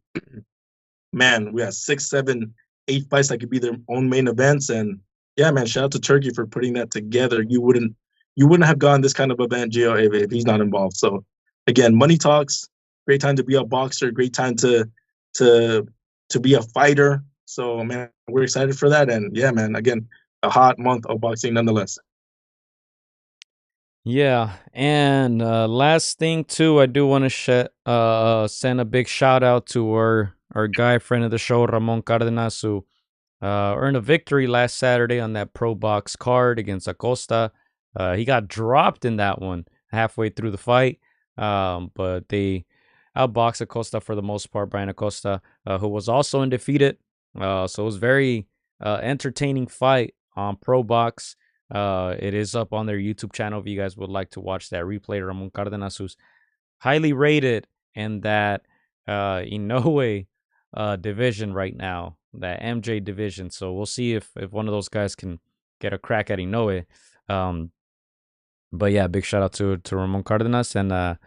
Man, we got 6, 7, 8 fights that could be their own main events. And yeah, man, shout out to Turkey for putting that together. You wouldn't have gone this kind of event, Gio, if he's not involved. So again, money talks. Great time to be a boxer. Great time to be a fighter. So man, we're excited for that. And yeah, man, again, a hot month of boxing nonetheless. Yeah, and last thing too, I do want to send a big shout out to our guy, friend of the show, Ramon Cardenas, who earned a victory last Saturday on that Pro Box card against Acosta. He got dropped in that one halfway through the fight, but they outboxed Acosta for the most part. Brian Acosta, who was also undefeated. So it was very entertaining fight on Pro Box. It is up on their YouTube channel if you guys would like to watch that replay. Ramon Cardenas, who's highly rated in that Inoue division right now, that MJ division. So we'll see if one of those guys can get a crack at Inoue. But yeah, big shout out to Ramon Cardenas. And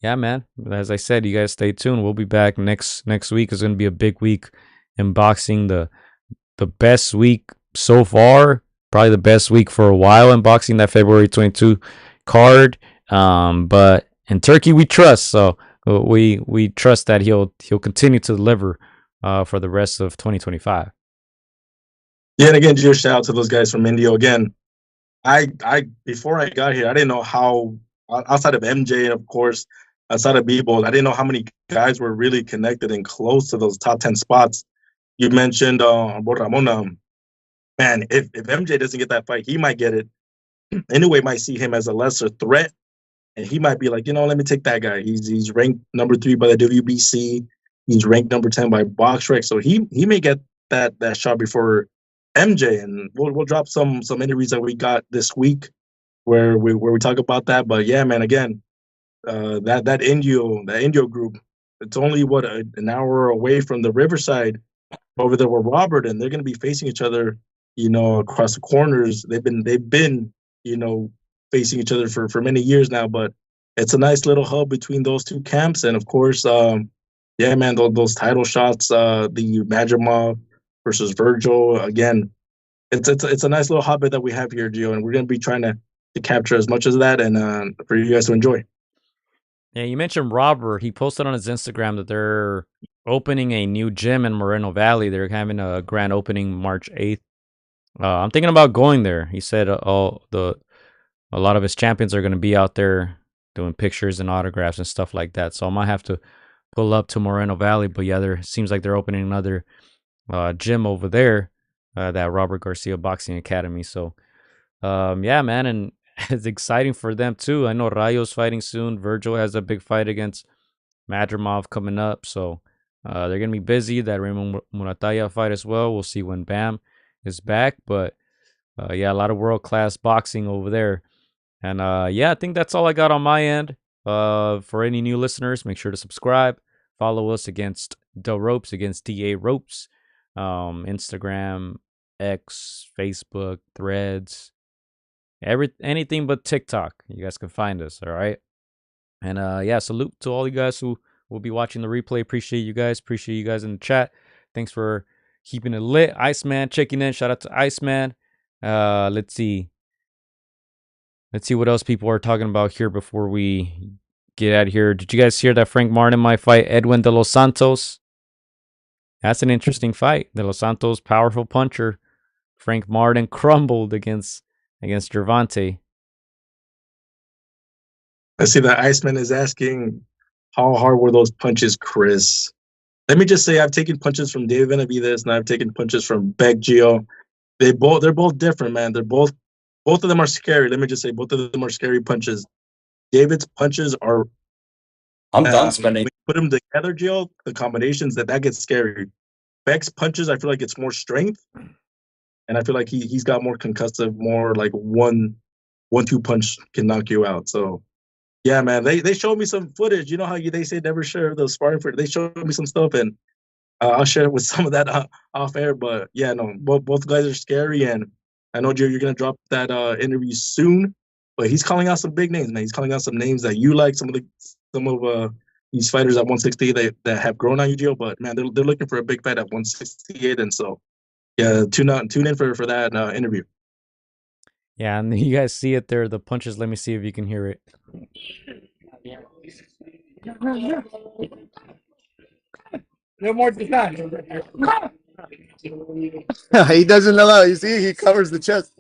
yeah, man, as I said, you guys stay tuned. We'll be back next week. It's going to be a big week in boxing. The best week so far. Probably the best week for a while in boxing, that February 22 card. But in Turkey, we trust. So we trust that he'll continue to deliver for the rest of 2025. Yeah, and again, just shout out to those guys from India. Again, I before I got here, I didn't know how, outside of MJ and of course outside of B-Bolt, I didn't know how many guys were really connected and close to those top 10 spots. You mentioned Ramon. Man, if MJ doesn't get that fight, he might get it. Anyway, might see him as a lesser threat, and he might be like, let me take that guy. He's ranked number 3 by the WBC. He's ranked number 10 by BoxRec, so he may get that shot before MJ. And we'll drop some interviews that we got this week where we talk about that. But yeah, man, again, that Indio group, it's only an hour away from the Riverside over there with Robert, and they're going to be facing each other, across the corners. They've been, facing each other for many years now. But it's a nice little hub between those two camps, and of course, yeah, man, those title shots, the Madrimov versus Virgil again. It's a nice little hotbed that we have here, Gio, and we're going to be trying to capture as much of that and for you guys to enjoy. Yeah, you mentioned Robert. He posted on his Instagram that they're opening a new gym in Moreno Valley. They're having a grand opening March 8th. I'm thinking about going there. He said a lot of his champions are going to be out there doing pictures and autographs and stuff like that. So I might have to pull up to Moreno Valley. But yeah, there seems like they're opening another gym over there, that Robert Garcia Boxing Academy. So yeah, man, and it's exciting for them too. I know Rayo's fighting soon. Virgil has a big fight against Madrimov coming up, so they're gonna be busy. That Raymond Murataya fight as well. We'll see when Bam is back, but yeah, a lot of world class boxing over there. And yeah, I think that's all I got on my end. For any new listeners, make sure to subscribe. Follow us against the ropes, against DA ropes, Instagram, X, Facebook, Threads, anything but TikTok. You guys can find us. All right. And yeah, salute to all you guys who will be watching the replay. Appreciate you guys. Appreciate you guys in the chat. Thanks for keeping it lit. Iceman checking in. Shout out to Iceman. Let's see. Let's see what else people are talking about here before we get out of here. Did you guys hear that Frank Martin might fight Edwin De Los Santos? That's an interesting fight. De Los Santos, powerful puncher. Frank Martin crumbled against Gervonta. I see that Iceman is asking, how hard were those punches, Chris? Let me just say, I've taken punches from David Benavidez, and I've taken punches from Beck Gio. They're both different, man. Both of them are scary. Let me just say, both of them are scary punches. David's punches are. I'm done spending. When you put them together, Gio, the combinations that gets scary. Beck's punches, I feel like it's more strength, and I feel like he's got more concussive, more like 1-2 punch can knock you out. So. Yeah, man, they showed me some footage. You know how they say never share the sparring footage. They showed me some stuff, and I'll share it with some of that off air. But yeah, no, both guys are scary, and I know Joe, you're gonna drop that interview soon. But he's calling out some big names, man. He's calling out some names that you like. Some of these fighters at 160 that have grown on you, Joe. But man, they're looking for a big fight at 168, and so yeah, tune in for that interview. Yeah, and you guys see it there, the punches. Let me see if you can hear it. No more time. He doesn't allow. You see, he covers the chest.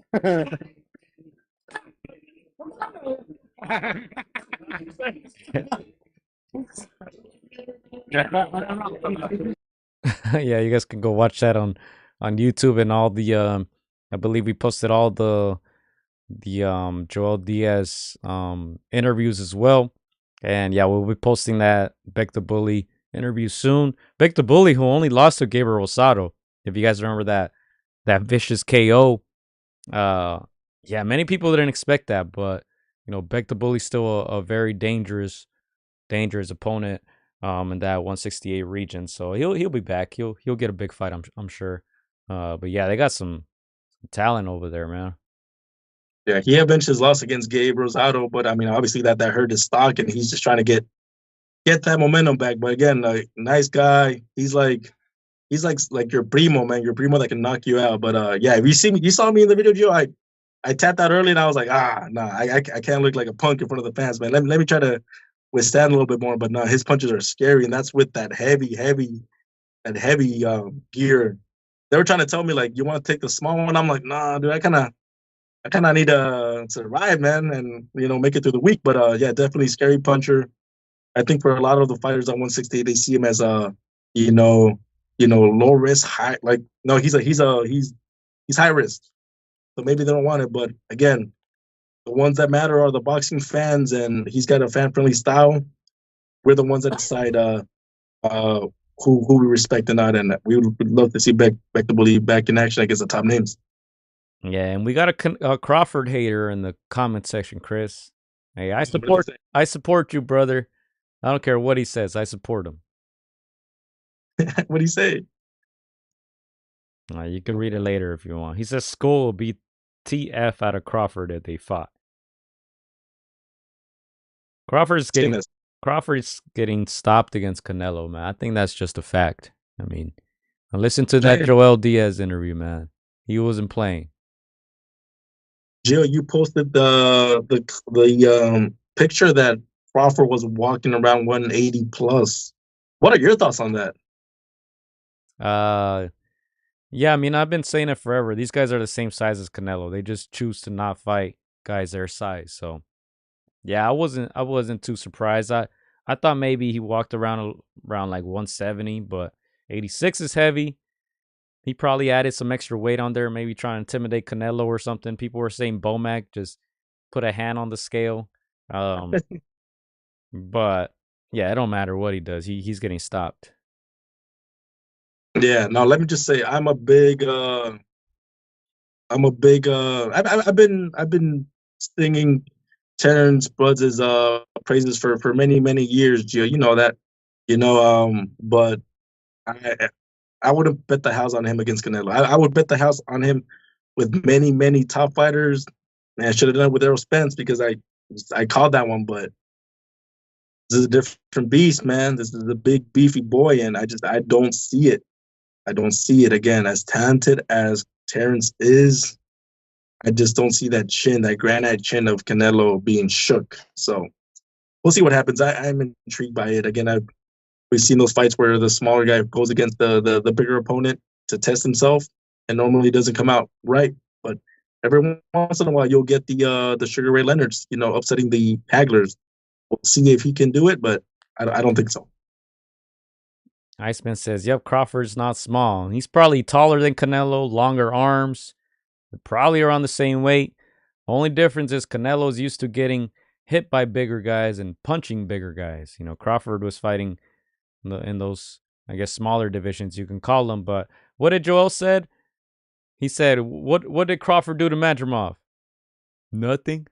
Yeah, you guys can go watch that on YouTube and all the I believe we posted all the Joel Diaz interviews as well. And yeah, we'll be posting that Beck the Bully interview soon. Beck the Bully, who only lost to Gabriel Rosado, if you guys remember that vicious KO. Yeah, many people didn't expect that, but Beck the Bully's still a very dangerous opponent in that 168 region. So he'll be back. He'll get a big fight, I'm sure. But yeah, they got some talent over there, man. Yeah, he avenged his loss against Gabe Rosado, but I mean, obviously that hurt his stock, and he's just trying to get that momentum back. But again, nice guy. He's like your primo, man. Your primo that can knock you out. But yeah, if you saw me in the video, Joe. I tapped out early, and I was like, I can't look like a punk in front of the fans, man. Let me try to withstand a little bit more. But no, his punches are scary, and that's with that heavy gear. They were trying to tell me like, you want to take the small one? I'm like, nah, dude. I kind of need to survive, man, and make it through the week. But yeah, definitely scary puncher. I think for a lot of the fighters at 168, they see him as a low risk, high. Like no, he's high risk. So maybe they don't want it. But again, the ones that matter are the boxing fans, and he's got a fan friendly style. We're the ones that decide who we respect and not, and we would love to see Beck the Bully back in action against the top names. Yeah, and we got a Crawford hater in the comment section, Chris. Hey, I support you, brother. I don't care what he says. I support him. What'd he say? You can read it later if you want. He says Skull will beat TF out of Crawford if they fought. Crawford's Seen getting this. Crawford's getting stopped against Canelo, man. I think that's just a fact. I mean, listen to that Hey, Joel Diaz interview, man. He wasn't playing. Jill, you posted the picture that Crawford was walking around 180 plus. What are your thoughts on that? Yeah, I mean, I've been saying it forever. These guys are the same size as Canelo. They just choose to not fight guys their size. So, yeah, I wasn't too surprised. I thought maybe he walked around like 170, but 86 is heavy. He probably added some extra weight on there, maybe trying to intimidate Canelo or something. People were saying Bomac just put a hand on the scale. But yeah, it don't matter what he does. He's getting stopped. Yeah, no, let me just say I've been singing Terrence Buds' praises for many years, Gio. You know that. But I I wouldn't bet the house on him against Canelo. I would bet the house on him with many top fighters. And I should have done it with Errol Spence because I called that one, but this is a different beast, man. This is a big beefy boy, and I don't see it. I don't see it again. As talented as Terrence is, I just don't see that chin, that granite chin of Canelo being shook. So we'll see what happens. I'm intrigued by it. Again, we've seen those fights where the smaller guy goes against the bigger opponent to test himself, and normally doesn't come out right. But every once in a while, you'll get the Sugar Ray Leonards, upsetting the Haglers. We'll see if he can do it, but I don't think so. Iceman says, "Yep, Crawford's not small. He's probably taller than Canelo, longer arms, probably around the same weight. Only difference is Canelo's used to getting hit by bigger guys and punching bigger guys. Crawford was fighting in those, I guess, smaller divisions, you can call them. But what did Joel said? He said, what did Crawford do to Madrimov? Nothing."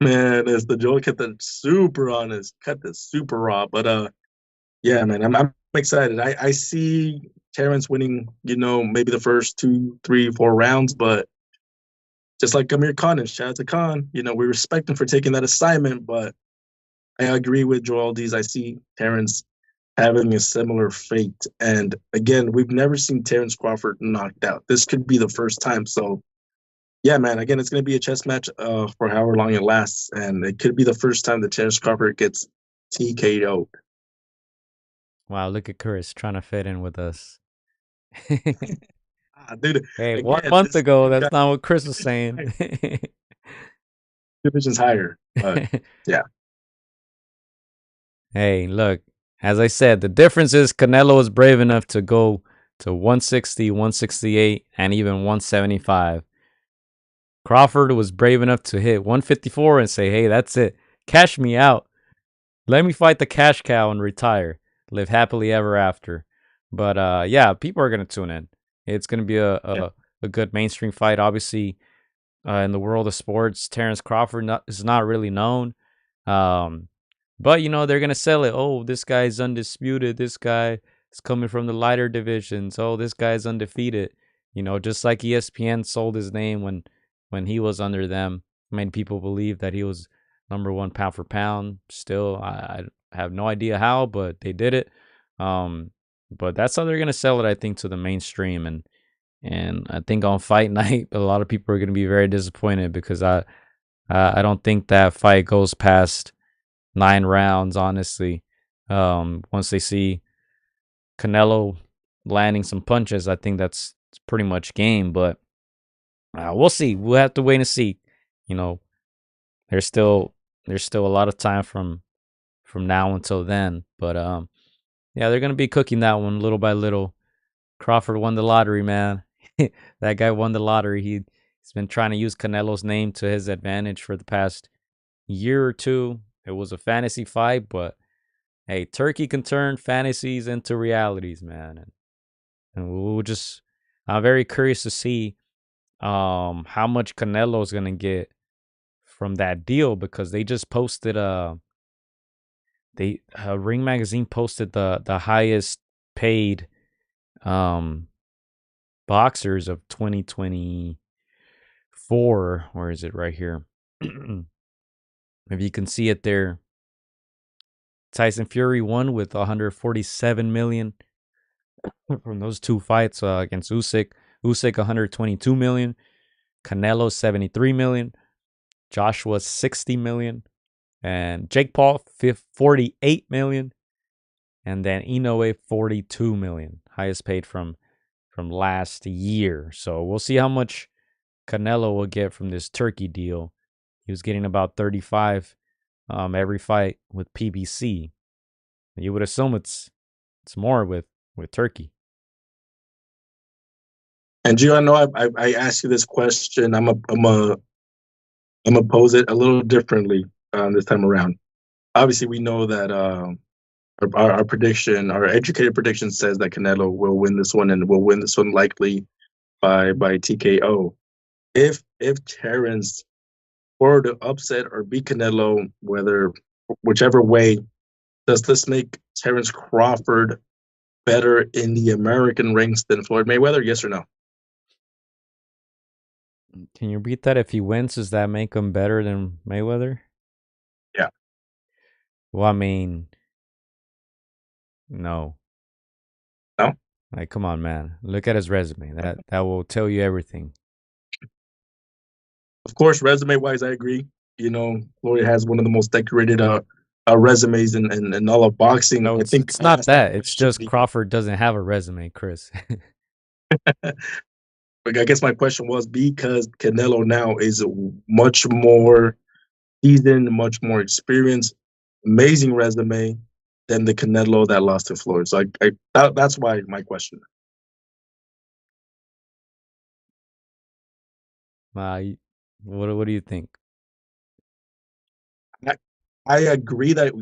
Man, as the Joel kept that super honest, cut this super raw. But yeah, man, I'm excited. I see Terrence winning, maybe the first 2, 3, 4 rounds, but just like Amir Khan, and shout out to Khan, we respect him for taking that assignment, but I agree with Joel Dees. I see Terrence having a similar fate. And again, we've never seen Terrence Crawford knocked out. This could be the first time. So yeah, man, again, it's going to be a chess match for however long it lasts. And it could be the first time that Terrence Crawford gets TKO'd. Wow, look at Chris trying to fit in with us. Dude, Hey, again, 1 month this ago, that's guy not what Chris was saying. division's higher. But yeah. Hey, look, as I said, the difference is Canelo was brave enough to go to 160, 168, and even 175. Crawford was brave enough to hit 154 and say, hey, that's it. Cash me out. Let me fight the cash cow and retire. Live happily ever after. But yeah, people are going to tune in. It's going to be a good mainstream fight. Obviously, in the world of sports, Terrence Crawford is not really known. But, they're going to sell it. Oh, this guy's undisputed. This guy is coming from the lighter divisions. Oh, this guy's undefeated. Just like ESPN sold his name when he was under them, made people believe that he was #1 pound for pound. Still, I have no idea how, but they did it. But that's how they're going to sell it, I think, to the mainstream. And I think on fight night, a lot of people are going to be very disappointed because I don't think that fight goes past 9 rounds, honestly. Once they see Canelo landing some punches, I think it's pretty much game. But we'll see. We'll have to wait and see. There's still a lot of time from now until then. But yeah, they're gonna be cooking that one little by little. Crawford won the lottery, man. That guy won the lottery. He's been trying to use Canelo's name to his advantage for the past year or two. It was a fantasy fight, but hey, Turkey can turn fantasies into realities, man. And I'm very curious to see how much Canelo's gonna get from that deal because they just posted Ring Magazine posted the highest paid boxers of 2024. Where is it? Right here. If you can see it there. Tyson Fury won with 147 million from those two fights against Usyk. Usyk 122 million. Canelo 73 million. Joshua 60 million. And Jake Paul 48 million. And then Inoue 42 million. Highest paid from last year. So we'll see how much Canelo will get from this Turkey deal. He was getting about 35 every fight with PBC. You would assume it's more with Turkey. And Gio, I know I asked you this question. I'm gonna pose it a little differently this time around. Obviously, we know that our prediction, our educated prediction, says that Canelo will win this one and will win this one likely by TKO. If Terrence were to upset or beat Canelo, whichever way, does this make Terrence Crawford better in the American ranks than Floyd Mayweather? Yes or no? Can you repeat that? If he wins, does that make him better than Mayweather? Yeah. Well, I mean, no. No? Like, come on, man. Look at his resume. That will tell you everything. Of course, resume-wise, I agree. You know, Floyd has one of the most decorated resumes in all of boxing. No, I think it's not that. It's just Crawford doesn't have a resume, Chris. But I guess my question was because Canelo now is much more seasoned, much more experienced, amazing resume than the Canelo that lost to Floyd. So that's why my question. What do you think? I agree that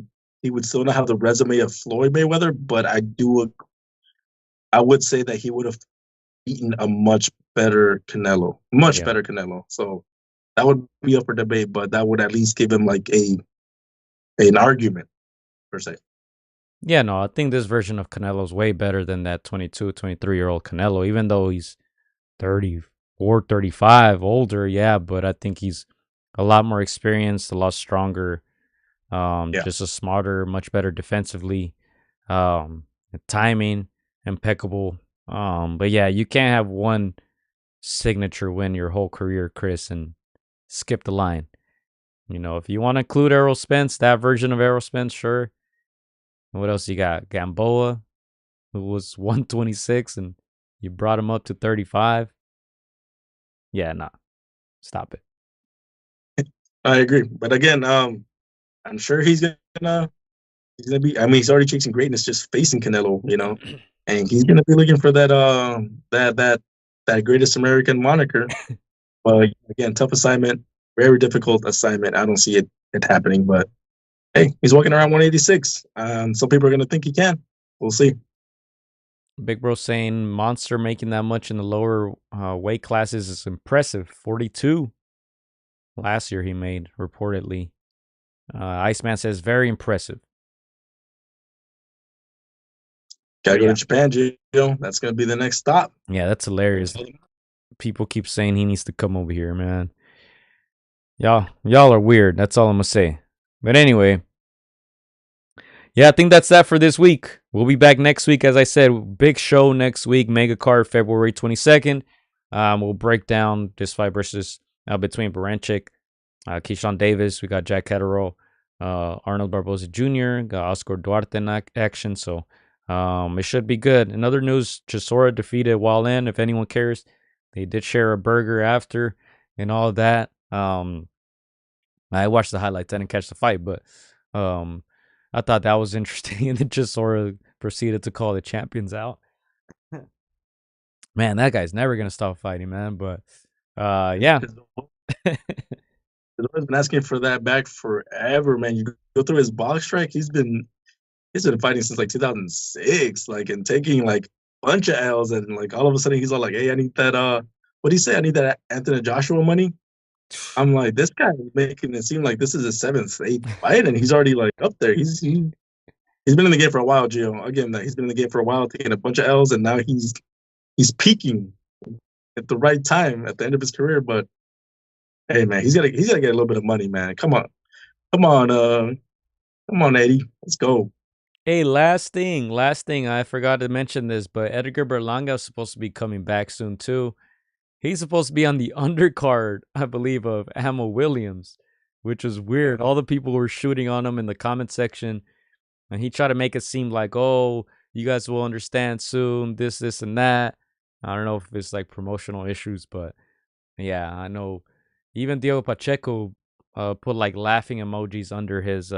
he would still not have the resume of Floyd Mayweather, but I would say that he would have beaten a much better Canelo, better Canelo. So that would be up for debate, but that would at least give him like an argument per se. Yeah, no, I think this version of Canelo is way better than that 22, 23-year-old Canelo, even though he's 34, 35, older, yeah, but I think he's a lot more experienced, a lot stronger, just a smarter, much better defensively, timing, impeccable. But yeah, you can't have one signature win your whole career, Chris, and skip the line. You know, if you want to include Errol Spence, that version of Errol Spence, sure. What else you got? Gamboa, who was 126 and you brought him up to 35. Yeah, nah. Stop it. I agree. But again, I'm sure he's gonna be, I mean, he's already chasing greatness just facing Canelo, you know. And he's gonna be looking for that greatest American moniker. But again, tough assignment, very difficult assignment. I don't see it happening, but hey, he's walking around 186. Some people are going to think he can. We'll see. Big Bro saying Monster making that much in the lower weight classes is impressive. 42 last year he made, reportedly. Iceman says very impressive. Gotta go to Japan, Gio. That's going to be the next stop. Yeah, that's hilarious. People keep saying he needs to come over here, man. Y'all are weird. That's all I'm going to say. But anyway, yeah, I think that's that for this week. We'll be back next week. As I said, big show next week. Mega card February 22nd. We'll break down this fight versus between Berinchyk, Keyshawn Davis. We got Jack Catterall, Arnold Barboza Jr., got Oscar Duarte in action. So it should be good. In other news, Chisora defeated Wallin. If anyone cares, they did share a burger after and all that. I watched the highlights. I didn't catch the fight, but I thought that was interesting. And then Chisora proceeded to call the champions out. Man, that guy's never going to stop fighting, man. But yeah. He's been asking for that back forever, man. You go through his box track, he's been fighting since like 2006, like, and taking like a bunch of L's, and like all of a sudden he's all like, "Hey, I need that what do you say? I need that Anthony Joshua money." I'm like, this guy is making it seem like this is his 7th, 8th fight, and he's already like up there. He's He's been in the game for a while, Gio. Again, he's been in the game for a while, taking a bunch of L's, and now he's peaking at the right time at the end of his career. But hey, man, he's gotta get a little bit of money, man. Come on, Eddie, let's go. Hey, last thing. I forgot to mention this, but Edgar Berlanga is supposed to be coming back soon too. He's supposed to be on the undercard, I believe, of Hamill Williams, which is weird. All the people were shooting on him in the comment section, and he tried to make it seem like, oh, you guys will understand soon, this, and that. I don't know if it's like promotional issues, but yeah, I know even Diego Pacheco put like laughing emojis under his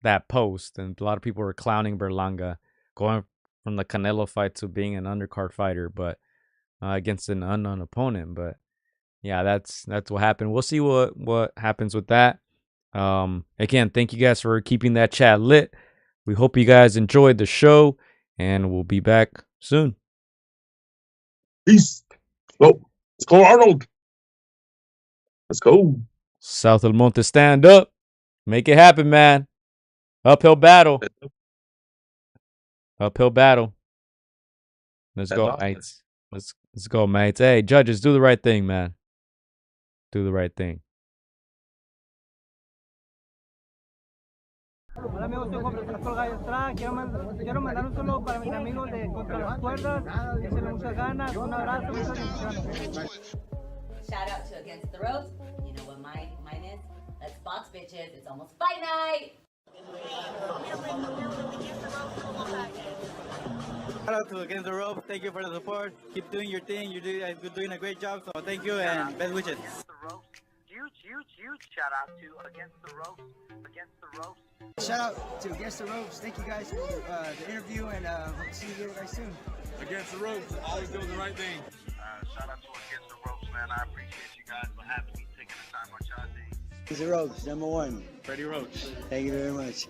that post, and a lot of people were clowning Berlanga, going from the Canelo fight to being an undercard fighter, but against an unknown opponent. But yeah, that's what happened. We'll see what happens with that. Again, thank you guys for keeping that chat lit. We hope you guys enjoyed the show, and we'll be back soon. Peace. Let's go, Arnold. Let's go. South El Monte, stand up. Make it happen, man. Uphill battle. Uphill battle. Let's go, mates. Let's go, mates. Hey, judges, do the right thing, man. Do the right thing. Hola amigos, soy Juan Francisco Gallo Estrada. Quiero mandar un saludo para mis amigos de Contra las Cuerdas. Echenle muchas ganas. Un abrazo, muchas bendiciones. Shout out to Against the Ropes. You know what mine is? Let's box, bitches. It's almost fight night. Shout out to Against the Ropes. Thank you for the support. Keep doing your thing. You're doing a great job. So thank you and best wishes. Huge shout out to Against the Ropes. Shout out to Against the Ropes. Thank you guys for the interview, and hope to see you guys soon. Against the Ropes, always doing the right thing. Shout out to Against the Ropes, man. I appreciate you guys for having me, taking the time on y'all day. Against the Ropes, #1. Freddie Roach. Thank you very much.